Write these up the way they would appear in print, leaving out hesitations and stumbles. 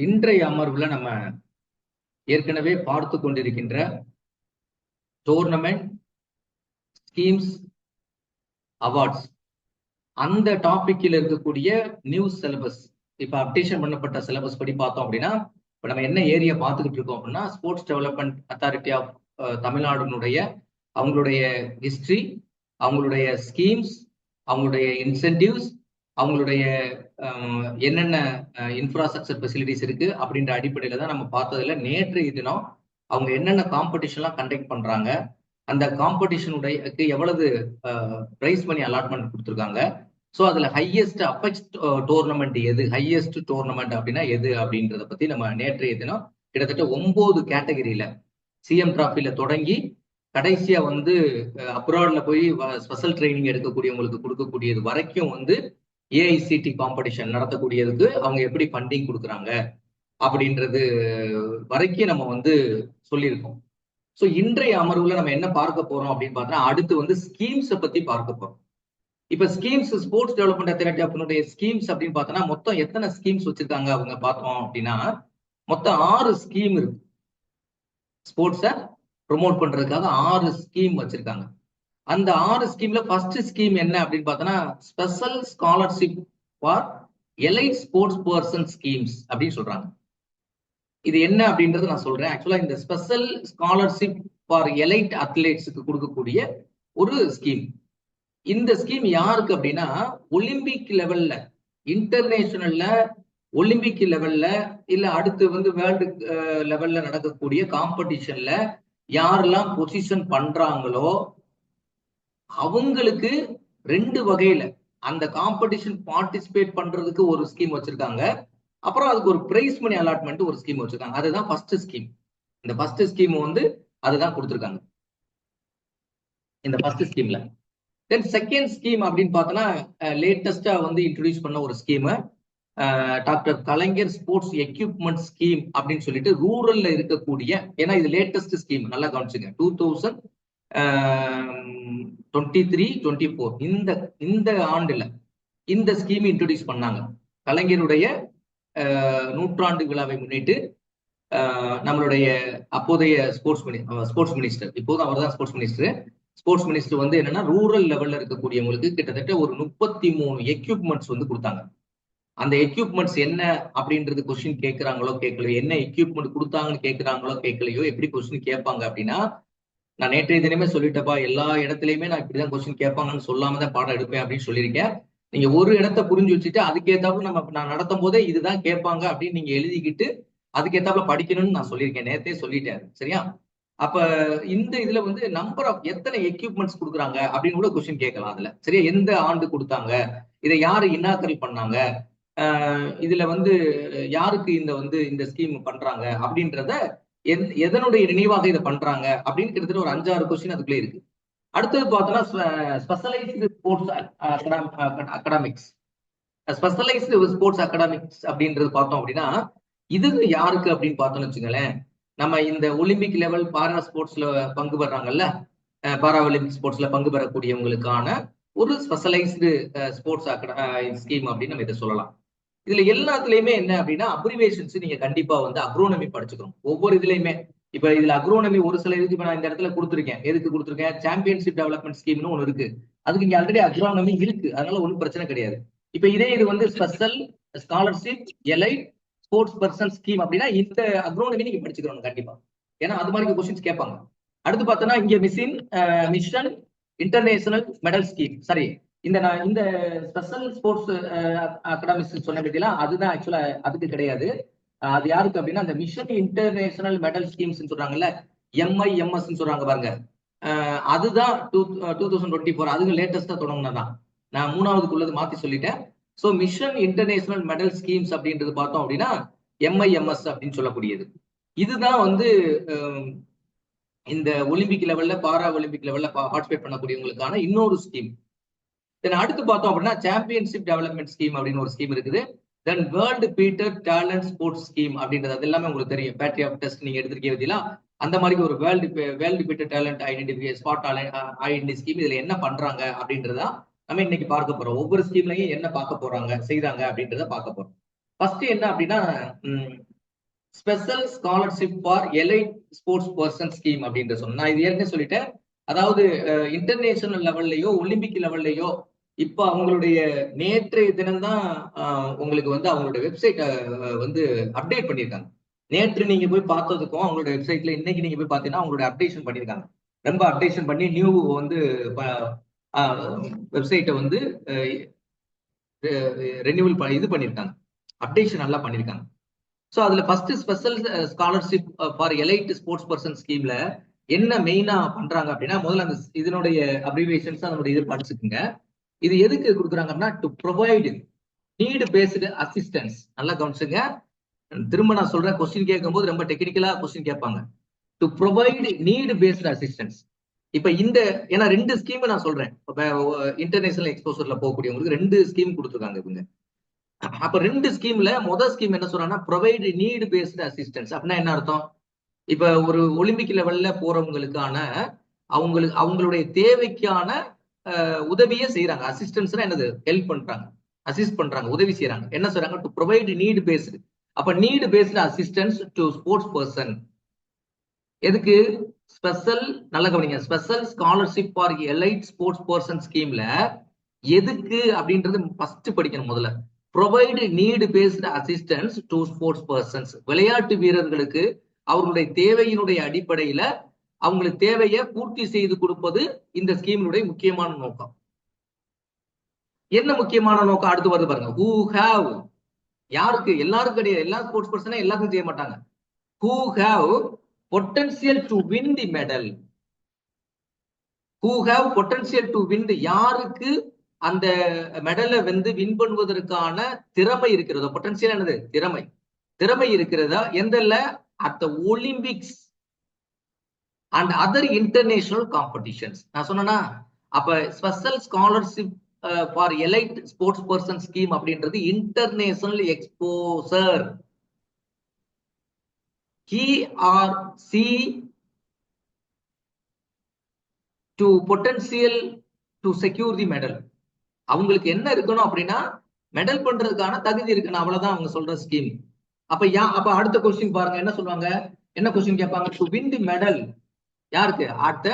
இன்றைய அமர்வுல நம்ம ஏற்கனவே பார்த்து கொண்டிருக்கின்ற டோர்னமெண்ட் ஸ்கீம்ஸ் அவார்ட்ஸ் அந்த டாபிக்ல இருக்கக்கூடிய நியூஸ் சிலபஸ் இப்ப அப்டேஷன் பண்ணப்பட்ட சிலபஸ் படி பார்த்தோம் அப்படின்னா இப்ப நம்ம என்ன ஏரியா பார்த்துக்கிட்டு இருக்கோம் அப்படின்னா ஸ்போர்ட்ஸ் டெவலப்மெண்ட் அத்தாரிட்டி ஆஃப் தமிழ்நாடுனுடைய அவங்களுடைய ஹிஸ்டரி, அவங்களுடைய ஸ்கீம்ஸ், அவங்களுடைய இன்சென்டிவ்ஸ், அவங்களுடைய என்னென்ன இன்ஃப்ராஸ்ட்ரக்சர் ஃபெசிலிட்டிஸ் இருக்கு அப்படின்ற அடிப்படையில தான் நம்ம பார்த்ததுல நேற்றைய தினம் அவங்க என்னென்ன காம்படிஷன்லாம் கண்டக்ட் பண்றாங்க, அந்த காம்படிஷனுடைய எவ்வளவு பிரைஸ் மணி அலாட்மெண்ட் கொடுத்துருக்காங்க, ஸோ அதுல ஹையஸ்ட் அப்பெக்ஸ் டோர்னமெண்ட் எது, ஹையஸ்ட் டோர்னமெண்ட் அப்படின்னா எது அப்படின்றத பத்தி நம்ம நேற்றைய தினம் கிட்டத்தட்ட 9 கேட்டகரியில சிஎம் டிராஃபில தொடங்கி கடைசியா வந்து அப்ராட்ல போய் ஸ்பெஷல் ட்ரைனிங் எடுக்கக்கூடியவங்களுக்கு கொடுக்கக்கூடியது வரைக்கும் வந்து ஏஐசிடி காம்படிஷன் நடத்தக்கூடியதுக்கு அவங்க எப்படி ஃபண்டிங் கொடுக்குறாங்க அப்படின்றது வரைக்கும் நம்ம வந்து சொல்லியிருக்கோம். ஸோ இன்றைய அமர்வுல நம்ம என்ன பார்க்க போறோம் அப்படின்னு பார்த்தா அடுத்து வந்து ஸ்கீம்ஸை பத்தி பார்க்க போறோம். இப்ப schemes sports development authority of schemes அப்படின்னு பார்த்தோம்னா மொத்தம் எத்தனை ஸ்கீம்ஸ் வச்சிருக்காங்க அவங்க பார்த்தோம் அப்படின்னா மொத்தம் 6 ஸ்கீம் இருக்கு. ஸ்போர்ட்ஸை ப்ரொமோட் பண்றதுக்காக 6 ஸ்கீம் வச்சிருக்காங்க. அந்த 6 ஸ்கீம்ல ஃபர்ஸ்ட் ஸ்கீம் என்ன அப்படின்னு பார்த்தோம்னா special scholarship for elite sports person schemes அப்படின்னு சொல்றாங்க. இது என்ன அப்படின்றது நான் சொல்றேன். ஆக்சுவலா இந்த ஸ்பெஷல் ஸ்காலர்ஷிப் ஃபார் எலைட் அத்லெட்ஸுக்கு கொடுக்கக்கூடிய ஒரு ஸ்கீம். இந்த ஸ்கீம் யாருக்கு அப்படின்னா ஒலிம்பிக் லெவல்ல, இன்டர்நேஷனல்ல, ஒலிம்பிக் லெவல்ல இல்ல அடுத்து வந்து வேர்ல்டு லெவல்ல நடக்கக்கூடிய காம்படிஷன்ல யாரெல்லாம் பொசிஷன் பண்றாங்களோ அவங்களுக்கு 2 வகையில அந்த காம்படிஷன் பார்ட்டிசிபேட் பண்றதுக்கு ஒரு ஸ்கீம் வச்சிருக்காங்க. அப்புறம் அதுக்கு ஒரு பிரைஸ் மணி அலாட்மெண்ட் ஒரு ஸ்கீம் வச்சிருக்காங்க. அதுதான் ஃபர்ஸ்ட் ஸ்கீம். இந்த ஃபர்ஸ்ட் ஸ்கீம் வந்து அதுதான் கொடுத்துருக்காங்க இந்த ஃபர்ஸ்ட் ஸ்கீம்ல. தென் செகண்ட் ஸ்கீம் அப்படின்னு பார்த்தோன்னா லேட்டஸ்டா வந்து இன்ட்ரோடியூஸ் பண்ண ஒரு ஸ்கீம் டாக்டர் கலைஞர் ஸ்போர்ட்ஸ் எக்யூப்மெண்ட் ஸ்கீம் அப்படின்னு சொல்லிட்டு ரூரல்ல இருக்கக்கூடிய, ஏன்னா இது லேட்டஸ்ட் ஸ்கீம் நல்லா கவனிச்சுங்க, 2023-24 இந்த ஆண்டுல இந்த ஸ்கீம் இன்ட்ரோடியூஸ் பண்ணாங்க. கலைஞருடைய 100ஆண்டு விழாவை முன்னிட்டு நம்மளுடைய அப்போதைய ஸ்போர்ட்ஸ் மினிஸ்டர், இப்போதும் அவர் தான் ஸ்போர்ட்ஸ் மினிஸ்டர் வந்து என்னன்னா ரூரல் லெவல்ல இருக்கக்கூடியவங்களுக்கு கிட்டத்தட்ட ஒரு 33 எக்யூப்மெண்ட்ஸ் வந்து கொடுத்தாங்க. அந்த எக்யூப்மெண்ட்ஸ் என்ன அப்படின்றது கொஸ்டின் கேட்கிறாங்களோ கேட்கலையோ, என்ன எக்யூப்மெண்ட் கொடுத்தாங்கன்னு கேட்கிறாங்களோ கேட்கலையோ, எப்படி கொஸ்டின் கேட்பாங்க அப்படின்னா நான் நேற்றைய தினமே சொல்லிட்டப்பா, எல்லா இடத்துலயுமே நான் இப்படிதான் கொஸ்டின் கேட்பாங்கன்னு சொல்லாம தான் பாடம் எடுப்பேன் அப்படின்னு சொல்லியிருக்கேன். நீங்க ஒரு இடத்த புரிஞ்சு வச்சுட்டு அதுக்கேத்தாப்புல நான் நடத்தும் போதே இதுதான் கேட்பாங்க அப்படின்னு நீங்க எழுதிக்கிட்டு அதுக்கேத்தாப்புல படிக்கணும்னு நான் சொல்லியிருக்கேன், நேரத்தே சொல்லிட்டேன். சரியா? அப்ப இந்த இதுல வந்து நம்பர் ஆஃப் எத்தனை எக்யூப்மெண்ட்ஸ் கொடுக்குறாங்க அப்படின்னு கூட கொஸ்டின் கேட்கலாம். அதுல சரியா, எந்த ஆண்டு கொடுத்தாங்க, இதை யாரு இன்னாக்கல் பண்ணாங்க, இதுல வந்து யாருக்கு இந்த ஸ்கீம் பண்றாங்க அப்படின்றத எதனுடைய நினைவாக இதை பண்றாங்க அப்படின்னு கிட்டத்தட்ட ஒரு 5-6 கொஸ்டின் அதுக்குள்ளே இருக்கு. அடுத்தது பார்த்தோம்னா specialised sports academics. Specialised sports academics அப்படின்றது பார்த்தோம் அப்படின்னா இது யாருக்கு அப்படின்னு பார்த்தோம்னு வச்சுங்களேன், நம்ம இந்த ஒலிம்பிக் லெவல் பாரா ஸ்போர்ட்ஸ்ல பங்கு பெறாங்கல்ல, பாரா ஒலிம்பிக் ஸ்போர்ட்ஸ்ல பங்கு பெறக்கூடியவங்களுக்கான ஒரு ஸ்பெஷலைஸ்டு ஸ்போர்ட்ஸ் ஸ்கீம் அப்படின்னு நம்ம இதை சொல்லலாம். இதுல எல்லாத்துலயுமே என்ன அப்படின்னா அப்ரிவேஷன்ஸ் நீங்க கண்டிப்பா வந்து அக்ரோனமி படிச்சுக்கணும் ஒவ்வொரு இதுலயுமே. இப்ப இதுல அக்ரோனமி ஒரு சில இதுக்கு நான் இந்த இடத்துல கொடுத்துருக்கேன். எதுக்கு கொடுத்துருக்கேன்? சாம்பியன்ஷிப் டெவலப்மெண்ட் ஸ்கீம்னு ஒன்று இருக்கு, அதுக்கு இங்க ஆல்ரெடி அக்ரோனமி இருக்கு, அதனால ஒன்றும் பிரச்சனை கிடையாது. இப்ப இது வந்து special scholarship elite sports person scheme அப்படின்னா இந்த அக்ரோனமி நீங்க படிச்சுக்கணும் கண்டிப்பா, ஏன்னா அது மாதிரி கொஸ்டின்ஸ் கேட்பாங்க. அடுத்து பார்த்தோன்னா இங்க mission international medal scheme, sorry இந்த ஸ்பெஷல் ஸ்போர்ட்ஸ் அகாடமிக்ஸ் சொன்ன பத்தியா அதுதான் ஆக்சுவலா அதுக்கு கிடையாது. அது யாருக்கு அப்படின்னா அந்த மிஷன் இன்டர்நேஷனல் மெடல் ஸ்கீம்ஸ் சொல்றாங்கல்ல, MIMS சொல்றாங்க பாருங்க, அதுதான் 2024 அதுக்கு லேட்டஸ்டா தொடங்கினதான். நான் 3ஆவதுக்குள்ளது மாத்தி சொல்லிட்டேன். So mission international medal schemes அப்படின்றது பார்த்தோம் அப்படின்னா MIMS அப்படின்னு சொல்லக்கூடியது. இதுதான் வந்து இந்த ஒலிம்பிக் லெவல்ல பாரா ஒலிம்பிக் லெவல்ல பார்ட்டிசிபேட் பண்ணக்கூடியவங்களுக்கான இன்னொரு ஸ்கீம். தென் அடுத்து பார்த்தோம் அப்படின்னா சாம்பியன்ஷிப் டெவலப்மெண்ட் ஸ்கீம் அப்படின்னு ஒரு ஸ்கீம் இருக்குது. Then world better talent sports scheme அப்படின்றது அது எல்லாமே உங்களுக்கு தெரியும். பேட்டரி ஆஃப் டெஸ்ட் நீங்க எடுத்துருக்கீங்களா, அந்த மாதிரி ஒரு world better talent identify spot identity scheme. இதுல என்ன பண்றாங்க அப்படின்றதா நம்ம இன்னைக்கு பார்க்க போறோம். ஒவ்வொரு ஸ்கீம்லையும் என்ன பார்க்க போறாங்க செய்யறாங்க அப்படின்றத பார்க்க போறோம். ஃபர்ஸ்ட் என்ன அப்படின்னா special scholarship for elite sports person scheme அப்படின்ற சொன்னேன். நான் இது ஏற்கனவே சொல்லிட்டேன். அதாவது இன்டர்நேஷனல் லெவல்லையோ ஒலிம்பிக் லெவல்லையோ இப்ப அவங்களுடைய நேற்றைய தினம்தான் உங்களுக்கு வந்து அவங்களுடைய வெப்சைட் வந்து அப்டேட் பண்ணியிருக்காங்க. நேற்று நீங்க போய் பார்த்ததுக்கும் அவங்களோட வெப்சைட்ல இன்னைக்கு நீங்க போய் பார்த்தீங்கன்னா அவங்களோட அப்டேஷன் பண்ணியிருக்காங்க. ரொம்ப அப்டேஷன் பண்ணி நியூ வந்து வெப்சைட்டை வந்து ரெனியூவல் இது பண்ணியிருக்காங்க, அப்டேஷன் நல்லா பண்ணியிருக்காங்க. ஸோ அதுல first special scholarship for elite sports person ஸ்கீம்ல என்ன மெயினா பண்றாங்க அப்படின்னா, முதல்ல அந்த இதனுடைய அப்ரிவியேஷன்ஸ் அதனுடைய இது படிச்சுக்குங்க. இது எதுக்கு கொடுக்குறாங்க அப்படின்னா, to provide need based assistance. நல்லா கவனிச்சுங்க. திரும்ப நான் சொல்றேன், கொஸ்டின் கேட்கும்போது ரொம்ப டெக்னிக்கலா கொஸ்டின் கேட்பாங்க. To provide need based assistance. இப்ப இந்த ஏன்னா 2 ஸ்கீம் நான் சொல்றேன். இன்டர்நேஷனல் எக்ஸ்போசர்ல போகக்கூடியவங்களுக்கு 2 ஸ்கீம் கொடுத்துருக்காங்க இவங்க. அப்ப 2 ஸ்கீம்ல முதல் ஸ்கீம் என்ன சொல்றாங்கன்னா, ப்ரொவைட் நீட் பேஸ்டு அசிஸ்டன்ஸ். அப்படின்னா என்ன அர்த்தம்? இப்ப ஒரு ஒலிம்பிக் லெவல்ல போறவங்களுக்கான அவங்களுடைய தேவைக்கான உதவியை செய்யறாங்க. அசிஸ்டன்ஸ்னா என்னது? ஹெல்ப் பண்றாங்க, அசிஸ்ட் பண்றாங்க, உதவி செய்யறாங்க. என்ன சொல்றாங்க? To provide need based. அப்ப need based assistance to sports person. எதுக்கு? ஸ்பெஷல், நல்ல கவனிங்க, special scholarship for elite sports person ஸ்கீம்ல எதுக்கு அப்படின்றது ஃபர்ஸ்ட் படிக்கணும். முதல்ல provide need based assistance to sports persons. விளையாட்டு வீரர்களுக்கு அவர்களுடைய தேவையினுடைய அடிப்படையில அவங்களுக்கு தேவையை பூர்த்தி செய்து கொடுப்பது இந்த ஸ்கீமினுடைய முக்கியமான நோக்கம். என்ன முக்கியமான நோக்கம் அடுத்து வருது பாருங்க. ஹூ ஹேவ், யாருக்கு? எல்லாருக்கும் கிடையாது. எல்லா ஸ்போர்ட்ஸ் பர்சனும் எல்லாருக்கும் செய்ய மாட்டாங்க. Who have potential to win the medal. Who have potential to win, யாருக்கு அந்த மெடலை வந்து வின் பண்ணுவதற்கான திறமை இருக்கிறதோ. பொட்டன்சியல் என்னது? திறமை. திறமை இருக்கிறதா எந்தல்ல? At the Olympics and other international competitions. நான் சொன்னா அப்ப special scholarship for elite sports person scheme அப்படின்றது international exposure. he or she to potential to secure the medal. அவங்களுக்கு என்ன இருக்கணும் அப்படின்னா, மெடல் பண்றதுக்கான தகுதி இருக்கணும். அவ்வளவுதான் அவங்க சொல்ற ஸ்கீம். அப்ப அடுத்த கொஸ்டின் பாருங்க, என்ன சொல்லுவாங்க? என்ன கொஸ்டின் கேட்பாங்க? To win the medal. யாருக்கு? At the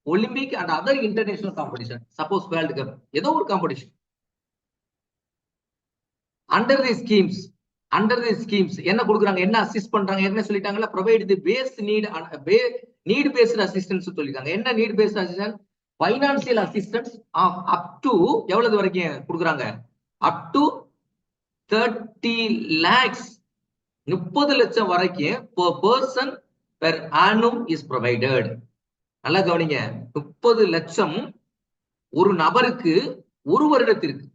Olympic and other international competition. Suppose world cup, ஏதோ ஒரு காம்படிஷன். அண்டர் தி ஸ்கீம்ஸ் என்ன கொடுக்குறாங்க? என்ன அசிஸ்ட் பண்றாங்க? என்ன சொல்லிட்டாங்கல்ல, provide the base need based assistance சொல்லிருக்காங்க. என்ன need based assistance? Financial assistance up to எவ்வளவு வரைக்கும் கொடுக்குறாங்க? அப் டு 30 lakhs, 30 லட்சம் வரைக்கும் per person per annum is provided. நல்லா கவனிங்க, 30 லட்சம் ஒரு நபருக்கு ஒரு வருடத்திற்கு.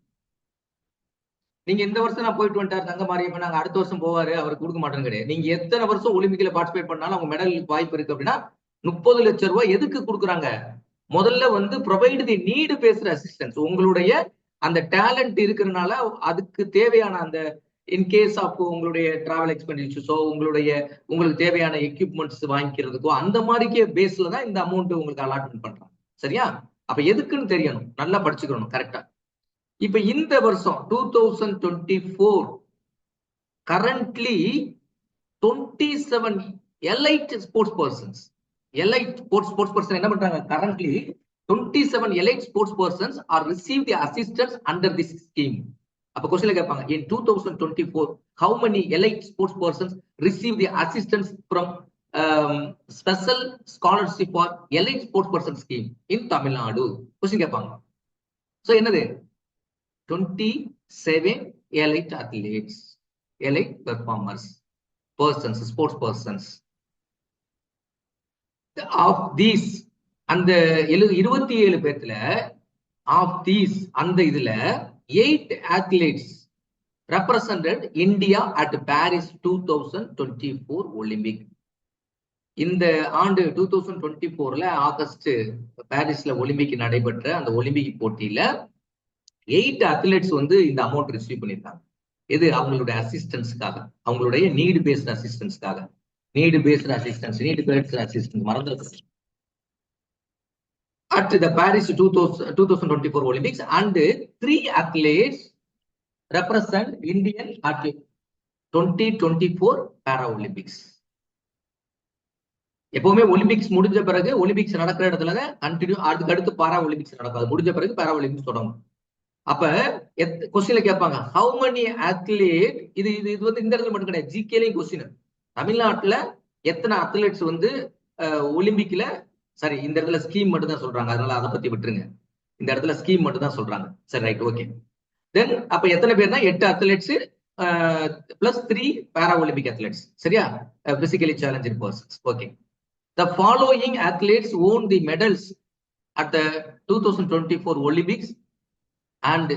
நீங்க இந்த வருஷம் நான் போயிட்டு வந்துட்டாரு தங்க மாரியப்ப, நாங்க அடுத்த வருஷம் போவாரு, அவருக்கு கொடுக்க மாட்டேன்னு கிடையாது. நீங்க எத்தனை வருஷம் ஒலிம்பிக்ல பார்ட்டிசிபேட் பண்ணாலும் அவங்க மெடலுக்கு வாய்ப்பு இருக்கு. அப்படின்னா 30 லட்சம் ரூபாய் எதுக்கு கொடுக்குறாங்க? முதல்ல வந்து ப்ரொவைட் தி நீடு பேஸ்டு அசிஸ்டன்ஸ். உங்களுடைய அந்த டேலண்ட் இருக்கிறதுனால அதுக்கு தேவையான அந்த இன்கேஸ் ஆஃப் உங்களுடைய டிராவல் எக்ஸ்பெண்டிச்சர்ஸோ உங்களுக்கு தேவையான எக்யூப்மெண்ட்ஸ் வாங்கிக்கிறதுக்கோ அந்த மாதிரிக்கே பேஸ்ல தான் இந்த அமௌண்ட் உங்களுக்கு அலாட்மெண்ட் பண்றாங்க. சரியா? அப்ப எதுக்குன்னு தெரியணும், நல்லா படிச்சுக்கணும் கரெக்டா. இப்ப இந்த வருஷம் 2024 currently 27 elite sports persons, sports person என்ன பண்றாங்க? Currently 27 elite sports persons R receive the assistance under this scheme. அப்ப क्वेश्चन கேட்பாங்க, in 2024 how many elite sports persons receive the assistance from special scholarship for elite sports person scheme in Tamil Nadu? Question கேட்பாங்க. So என்னது? 27 elite athletes, elite performers, persons, sports persons. Of these, அந்த 27 பேர்ல of these அந்த இதுல 8 athletes represented India at Paris 2024 Olympic. இந்த ஆண்டு 2024ல August பாரிஸ்ல Olympic நடைபெற்ற அந்த ஒலிம்பிக் போட்டியில 8 அத்லெட்ஸ் வந்து இந்த அமௌண்ட் ரிசீவ் பண்ணிருக்காங்க. இது அவங்களுடைய அசிஸ்டன்ஸ்க்காக, அவங்களுடைய நீடு பேஸ்ட் அசிஸ்டன்ஸ்க்காக. நீடு பேஸ்ட் அசிஸ்டன்ஸ் மறந்துருக்கு. At the Paris 2024 Olympics, and 3 athletes represent Indian athletes. 2024 para Olympics. எப்பவுமே ஒலிம்பிக்ஸ் முடிஞ்ச பிறகு ஒலிம்பிக்ஸ் நடக்கிற இடத்துல கண்டினியூ அதுக்கு அடுத்து பாரா ஒலிம்பிக்ஸ் நடக்காது. முடிஞ்ச பிறகு பாரா ஒலிம்பிக்ஸ் தொடங்கும். அப்ப கொஸ்டின்ல கேட்பாங்க ஹவு மெனி அத்லீட், இது இது இது வந்து இந்த இடத்துல மட்டும் கிடையாது, ஜிகேலையும் கொஸ்டின். தமிழ்நாட்டுல எத்தனை அத்லெட்ஸ் வந்து ஒலிம்பிக்ல, சரி இந்த இடத்துல ஸ்கீம் மட்டும் தான் சொல்றாங்க, அதனால அதை பத்தி விட்டுருங்க. இந்த இடத்துல ஸ்கீம் மட்டும் தான் சொல்றாங்க. சரி, ரைட், ஓகே. தென் அப்ப எத்தனை பேர்னா 8 athletes plus 3 para Olympic athletes. சரியா? Physically challenging persons. Okay. The following athletes won the medals at the 2024 Olympics and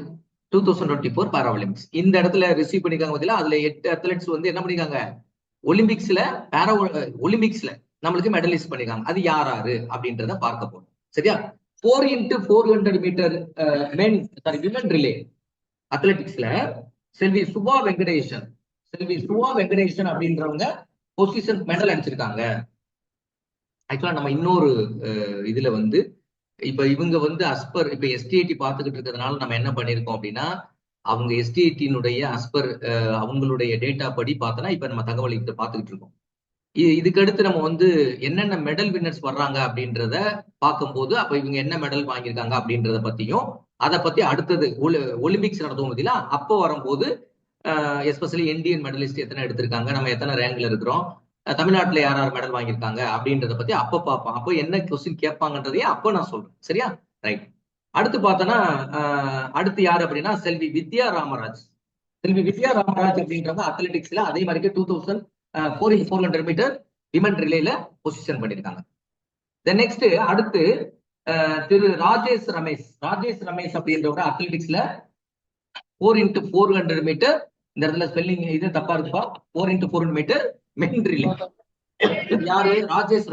2024 Paralympics. இந்த இடத்துல ரிசீவ் பண்ணிருக்காங்க பதிலா, அதுல 8 அத்லெட்ஸ் வந்து என்ன பண்ணிருக்காங்க, ஒலிம்பிக்ஸ்ல ஒலிம்பிக்ஸ்ல நம்மளுக்கு மெடலிஸ்ட் பண்ணிருக்காங்க. அது யார் யாரு அப்படின்றத பார்க்க போறோம். சரியா? 4x400 மீட்டர் விமன் ரிலே அத்லெட்டிக்ஸ்ல செல்வி சுபா வெங்கடேசன் அப்படின்றவங்க பொசிஷன் மெடல் அடிச்சிருக்காங்க. ஆக்சுவலா நம்ம இன்னொரு இதுல வந்து இப்ப இவங்க வந்து அஸ்பர் இப்ப எஸ்டிஐடி பார்த்துக்கிட்டு இருக்கிறதுனால நம்ம என்ன பண்ணிருக்கோம் அப்படின்னா, அவங்க எஸ்டிஐடியினுடைய அஸ்பர் அவங்களுடைய டேட்டா படி பார்த்தோன்னா இப்ப நம்ம தகவல் இதை பார்த்துக்கிட்டு இருக்கோம். இதுக்கு அடுத்து நம்ம வந்து என்னென்ன மெடல் வின்னர்ஸ் வர்றாங்க அப்படின்றத பார்க்கும்போது அப்ப இவங்க என்ன மெடல் வாங்கியிருக்காங்க அப்படின்றத பத்தியும், அதை பத்தி அடுத்தது ஒலிம்பிக்ஸ் நடத்துவோம் பதிலா அப்போ வரும்போது எஸ்பெஷலி இந்தியன் மெடலிஸ்ட் எத்தனை எடுத்திருக்காங்க, நம்ம எத்தனை ரேங்க்ல இருக்கிறோம், தமிழ்நாட்டுல யார் யார் மெடல் வாங்கியிருக்காங்க அப்படின்றத பத்தி அப்ப பார்ப்போம். அப்போ என்ன கொஸ்டின் கேட்பாங்கன்றதையே அப்ப நான் சொல்றேன். சரியா? ரைட். அடுத்து பார்த்தோன்னா அடுத்து யாரு அப்படின்னா செல்வி வித்யா ராமராஜ் அப்படின்றவங்க அத்லெட்டிக்ஸ்ல அதே மாதிரி 2004 மீட்டர் விமன் ரிலேல பொசிஷன் பண்ணிருக்காங்க. நெக்ஸ்ட் அடுத்து திரு ராஜேஷ் ரமேஷ் அப்படின்றவங்க அத்லெட்டிக்ஸ்ல 4x400 மீட்டர், இந்த இடத்துல ஸ்பெல்லிங் இது தப்பா இருக்குப்பா, 4x400 மீட்டர் மென் ரிலே. யாரு? ராஜேஷ்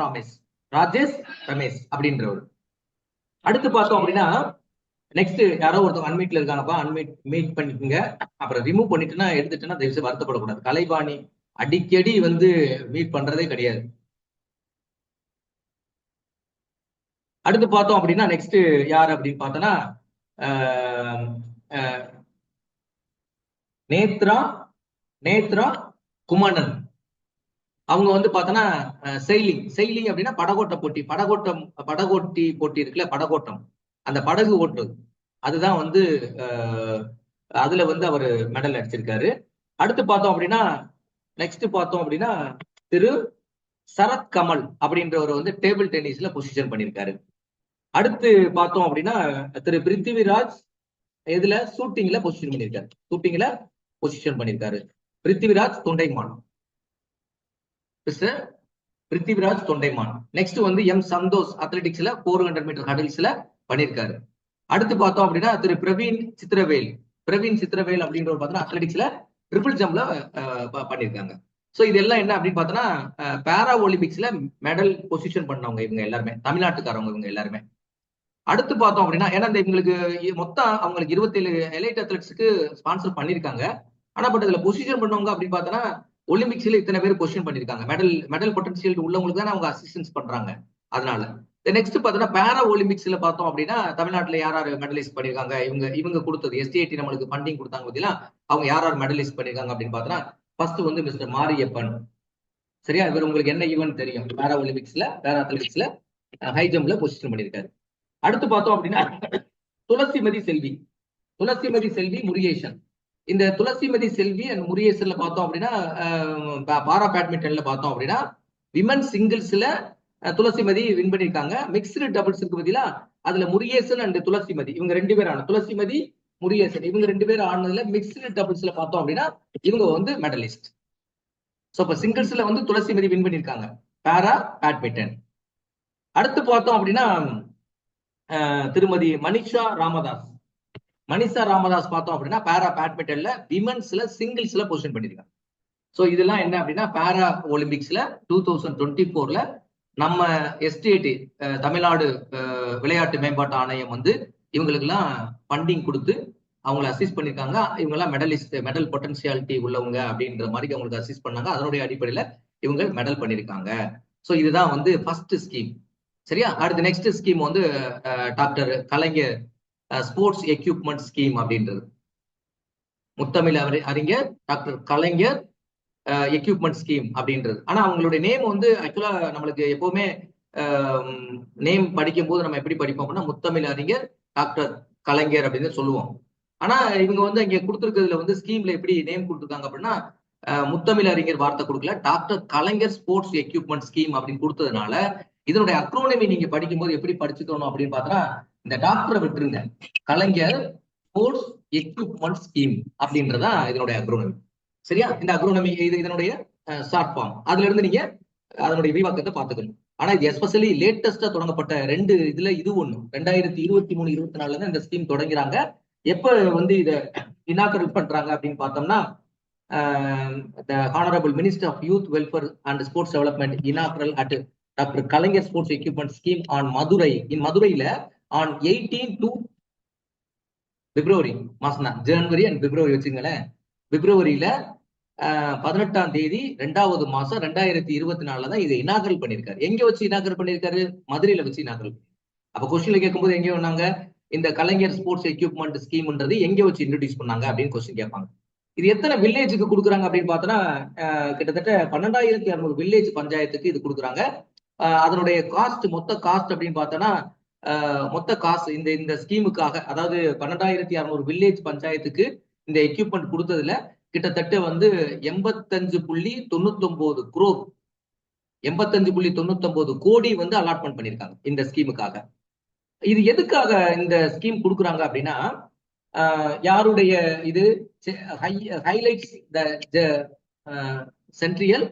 ரமேஷ் அப்படின்றவர். அடுத்து பார்த்தோம் அப்படின்னா நெக்ஸ்ட் யாரோ ஒருத்தவங்க அன்மீட்ல இருக்காங்கப்பா, மீட் பண்ணிக்கோங்க. அப்புறம் ரிமூவ் பண்ணிட்டுன்னா எடுத்துட்டேன்னா தயவுசெய்து வருத்தப்படக்கூடாது. கலைவாணி அடிக்கடி வந்து மீட் பண்றதே கிடையாது. அடுத்து பார்த்தோம் அப்படின்னா நெக்ஸ்ட் யார் அப்படின்னு பார்த்தோன்னா நேத்ரா குமணன். அவங்க வந்து பார்த்தோன்னா செயிலிங் அப்படின்னா படகோட்டி போட்டி இருக்குல்ல, படகோட்டம், அந்த படகு ஓட்டுறது, அதுதான் வந்து அதுல வந்து அவர் மெடல் அடிச்சிருக்காரு. அடுத்து பார்த்தோம் அப்படின்னா நெக்ஸ்ட் பார்த்தோம் அப்படின்னா திரு சரத் கமல் அப்படின்றவர் வந்து டேபிள் டென்னிஸ்ல பொசிஷன் பண்ணியிருக்காரு. அடுத்து பார்த்தோம் அப்படின்னா திரு பிருத்திவிராஜ் இதுல ஷூட்டிங்ல பொசிஷன் பண்ணியிருக்காரு. பிருத்திவிராஜ் தொண்டைமான். நெக்ஸ்ட் வந்து எம் சந்தோஷ் அத்லெட்டிக்ஸ்ல 400 மீட்டர் ஹடில்ஸ்ல பண்ணியிருக்காரு. அடுத்து பார்த்தோம் அப்படின்னா திரு பிரவீன் சித்திரவேல் அப்படின்றவர் பார்த்தோன்னா அத்லெட்டிக்ஸ்ல ட்ரிபிள் ஜம்ப்ல பண்ணியிருக்காங்க. ஸோ இதெல்லாம் என்ன அப்படின்னு பார்த்தோன்னா பாரா ஒலிம்பிக்ஸ்ல மெடல் பொசிஷன் பண்ணவங்க இவங்க எல்லாருமே தமிழ்நாட்டுக்காரவங்க இவங்க எல்லாருமே. அடுத்து பார்த்தோம் அப்படின்னா ஏன்னா இவங்களுக்கு மொத்தம் அவங்களுக்கு 27 எலைட் அத்லெட்ஸ்க்கு ஸ்பான்சர் பண்ணியிருக்காங்க. ஆனா பட் இதுல பொசிஷன் பண்ணவங்க அப்படின்னு பார்த்தோன்னா ஒலிம்பிக்ஸ்ல இத்தனை பேர் பொசிஷன் பண்ணியிருக்காங்க. மெடல் பொட்டன்சியல் உள்ளவங்களுக்கு தான் அவங்க அசிஸ்டன்ஸ் பண்றாங்க. அதனால நெக்ஸ்ட் பார்த்தோன்னா பாரா ஒலிம்பிக்ஸ்ல பார்த்தோம் அப்படின்னா தமிழ்நாட்டுல யார் யார் மெடலிஸ்ட் பண்ணியிருக்காங்க, இவங்க கொடுத்தது எஸ்டிஐடி நம்மளுக்கு ஃபண்டிங் கொடுத்தாங்க பார்த்தீங்களா, அவங்க யார் யார் மெடலிஸ்ட் பண்ணியிருக்காங்க அப்படின்னு பார்த்தோன்னா ஃபர்ஸ்ட் வந்து மிஸ்டர் மாரியப்பன். சரியா? இவர் உங்களுக்கு என்ன ஈவென்ட் தெரியும், பாரா அத்லெட்டிக்ஸ்ல ஹை ஜம்ப்ல பொசிஷன் பண்ணியிருக்காரு. அடுத்து பார்த்தோம் அப்படின்னா துளசிமதி செல்வி முருகேசன். இந்த துளசிமதி செல்வி அண்ட் முருகேசன்ல பார்த்தோம் அப்படின்னா பாரா பேட்மிண்டன்ல பார்த்தோம் அப்படின்னா விமன் சிங்கிள்ஸ்ல துளசிமதி வின் பண்ணியிருக்காங்க. மிக்ஸ்டு டபுள்ஸ் இருக்கு பதிலா அதுல முருகேசன் அண்ட் துளசிமதி இவங்க 2 பேர் ஆன துளசிமதி முருகேசன் இவங்க 2 பேர் ஆனதுல மிக்ஸ்டு டபுள்ஸ்ல பார்த்தோம் அப்படின்னா இவங்க வந்து மெடலிஸ்ட். ஸோ இப்ப சிங்கிள்ஸ்ல வந்து துளசிமதி வின் பண்ணியிருக்காங்க பாரா பேட்மிண்டன். அடுத்து பார்த்தோம் அப்படின்னா திருமதி மனிஷா ராமதாஸ் பார்த்தோம் அப்படின்னா பாரா பேட்மிண்டன்ல விமன்ஸ்ல சிங்கிள்ஸ்ல பொசிஷன் பண்ணிருக்காங்க. ஸோ இதெல்லாம் என்ன அப்படின்னா பாரா ஒலிம்பிக்ஸ்ல 2024ல நம்ம எஸ்டிஐடி தமிழ்நாடு விளையாட்டு மேம்பாட்டு ஆணையம் வந்து இவங்களுக்கெல்லாம் ஃபண்டிங் கொடுத்து அவங்களை அசிஸ்ட் பண்ணிருக்காங்க. இவங்கெல்லாம் மெடல் பொட்டன்சியாலிட்டி உள்ளவங்க அப்படின்ற மாதிரி அவங்களுக்கு அசிஸ்ட் பண்ணாங்க. அதனுடைய அடிப்படையில இவங்க மெடல் பண்ணிருக்காங்க. ஸோ இதுதான் வந்து ஃபர்ஸ்ட் ஸ்கீம். சரியா? அடுத்த நெக்ஸ்ட் ஸ்கீம் வந்து டாக்டர் கலைஞர் ஸ்போர்ட்ஸ் எக்யூப்மெண்ட் ஸ்கீம் அப்படின்றது. முத்தமிழ் அறிஞர் டாக்டர் கலைஞர் எக்யூப்மெண்ட் ஸ்கீம் அப்படின்றது. ஆனா அவங்களுடைய நேம் வந்து ஆக்சுவலா நம்மளுக்கு எப்பவுமே நேம் படிக்கும் போது நம்ம எப்படி படிப்போம் அப்படின்னா முத்தமிழ் அறிஞர் டாக்டர் கலைஞர் அப்படின்னு சொல்லுவோம். ஆனா இவங்க வந்து இங்க கொடுத்துருக்கிறதுல வந்து ஸ்கீம்ல எப்படி நேம் கொடுத்துருக்காங்க அப்படின்னா முத்தமிழ் அறிஞர் வார்த்தை கொடுக்கல, டாக்டர் கலைஞர் ஸ்போர்ட்ஸ் எக்யூப்மெண்ட் ஸ்கீம் அப்படின்னு கொடுத்ததுனால இதனுடைய அக்ரோனமி நீங்க படிக்கும்போது எப்படி படிச்சுக்கணும் அப்படின்னு பார்த்தா இந்த டாக்டரை விட்டுருங்க, கலைஞர் ஸ்போர்ட்ஸ் எக்யூப்மெண்ட் ஸ்கீம் அப்படின்றதா இதனுடைய அக்ரோனமி. சரியா? இந்த அக்ரோனமி இது இதனுடைய ஷார்ட் ஃபார்ம். அதுல இருந்து நீங்க அதனுடைய விரிவாக்கத்தை பார்த்துக்கணும். ஆனா இது எஸ்பெஷலி லேட்டஸ்டா தொடங்கப்பட்ட 2 இதுல இது ஒண்ணு. 2023-24 தான் இந்த ஸ்கீம் தொடங்கிறாங்க. எப்ப வந்து இதை இனாகரேட் பண்றாங்க அப்படின்னு பார்த்தோம்னா the Honorable Minister of Youth Welfare and Sports Development inaugural at Dr. Kalaignar Sports Equipment Scheme on Madurai in Maduraiல on 18 to February மாசம், ஜனவரி அண்ட் பிப்ரவரி வச்சுங்களேன். பிப்ரவரியில 18ஆம் தேதி 2வது மாசம் 2024 தான் இதை இனாகரல் பண்ணியிருக்காரு. எங்க வச்சு இனாகரல் பண்ணியிருக்காரு? மதுரையில வச்சு இனாகரல். அப்ப கொஸ்டின்ல கேட்கும்போது எங்க வந்தாங்க இந்த கலைஞர் ஸ்போர்ட்ஸ் எக்யூப்மெண்ட் ஸ்கீம்ன்றது எங்க வச்சு இன்ட்ரோடியூஸ் பண்ணாங்க அப்படின்னு கொஸ்டின் கேட்பாங்க. இது எத்தனை வில்லேஜுக்கு கொடுக்குறாங்க அப்படின்னு பார்த்தோன்னா கிட்டத்தட்ட 12,600 வில்லேஜ் பஞ்சாயத்துக்கு இது கொடுக்குறாங்க. அதனுடைய காஸ்ட், மொத்த காஸ்ட் அப்படின்னு பார்த்தோன்னா மொத்த காசு இந்த ஸ்கீமுக்காக, அதாவது 12,600 வில்லேஜ் பஞ்சாயத்துக்கு இந்த எக்யூப்மெண்ட் கொடுத்ததுல கிட்டத்தட்ட வந்து 85.99 crore 85.99 கோடி வந்து அலாட்மெண்ட் பண்ணியிருக்காங்க இந்த ஸ்கீமுக்காக. இது எதுக்காக இந்த ஸ்கீம் கொடுக்குறாங்க அப்படின்னா யாருடைய இது ஹைலைட்ஸ் த சென்ட்ரியல்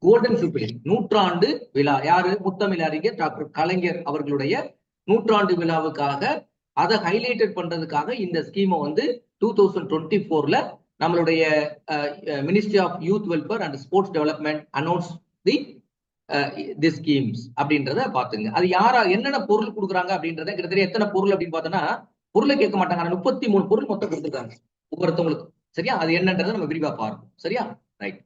கோல்டன் ஜூபிலி, நூற்றாண்டு விழா. யாரு? முத்தமிழ் அறிஞர் டாக்டர் கலைஞர் அவர்களுடைய நூற்றாண்டு விழாவுக்காக அதை ஹைலைட்டட் பண்றதுக்காக இந்த ஸ்கீமை வந்து 2024ல நம்மளுடைய ministry of youth welfare and sports development announce the schemes அப்படின்றத பாத்துங்க. அது யாரா என்னென்ன பொருள் கொடுக்குறாங்க அப்படின்றத, கிட்டத்தட்ட எத்தனை பொருள் அப்படின்னு பார்த்தோன்னா பொருளை கேட்க மாட்டாங்க. 33 பொருள் மொத்தம் கொடுத்துருக்காங்க ஒவ்வொருத்தவங்களுக்கும். சரியா? அது என்னன்றதை நம்ம விரிவா பார்ப்போம். சரியா? ரைட்.